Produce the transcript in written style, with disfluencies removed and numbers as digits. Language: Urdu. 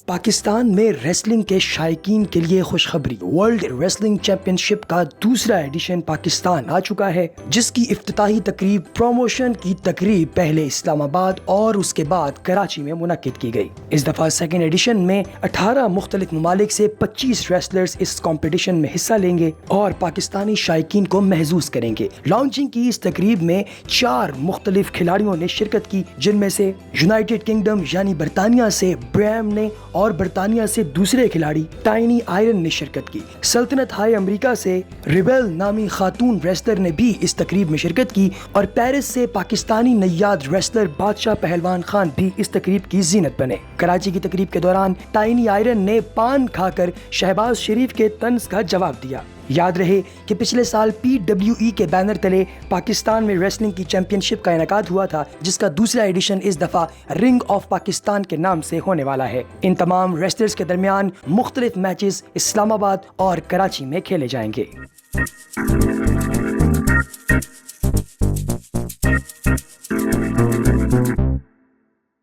پاکستان میں ریسلنگ کے شائقین کے لیے خوشخبری، ورلڈ ریسلنگ چیمپئن شپ کا دوسرا ایڈیشن پاکستان آ چکا ہے، جس کی افتتاحی تقریب پروموشن کی تقریب پہلے اسلام آباد اور اس کے بعد کراچی میں منعقد کی گئی۔ اس دفعہ سیکنڈ ایڈیشن میں 18 مختلف ممالک سے 25 ریسلرز اس کمپٹیشن میں حصہ لیں گے اور پاکستانی شائقین کو محظوظ کریں گے۔ لانچنگ کی اس تقریب میں 4 مختلف کھلاڑیوں نے شرکت کی، جن میں سے یونائیٹڈ کنگڈم یعنی برطانیہ سے بریم نے اور برطانیہ سے دوسرے کھلاڑی ٹائنی آئرن نے شرکت کی۔ سلطنت ہائے امریکہ سے ریبل نامی خاتون ریسلر نے بھی اس تقریب میں شرکت کی اور پیرس سے پاکستانی نیاد ریسلر بادشاہ پہلوان خان بھی اس تقریب کی زینت بنے۔ کراچی کی تقریب کے دوران ٹائنی آئرن نے پان کھا کر شہباز شریف کے طنز کا جواب دیا۔ یاد رہے کہ پچھلے سال PWE کے بینر تلے پاکستان میں ریسلنگ کی چیمپئن شپ کا انعقاد ہوا تھا، جس کا دوسرا ایڈیشن اس دفعہ رنگ آف پاکستان کے نام سے ہونے والا ہے۔ ان تمام ریسلرز کے درمیان مختلف میچز اسلام آباد اور کراچی میں کھیلے جائیں گے۔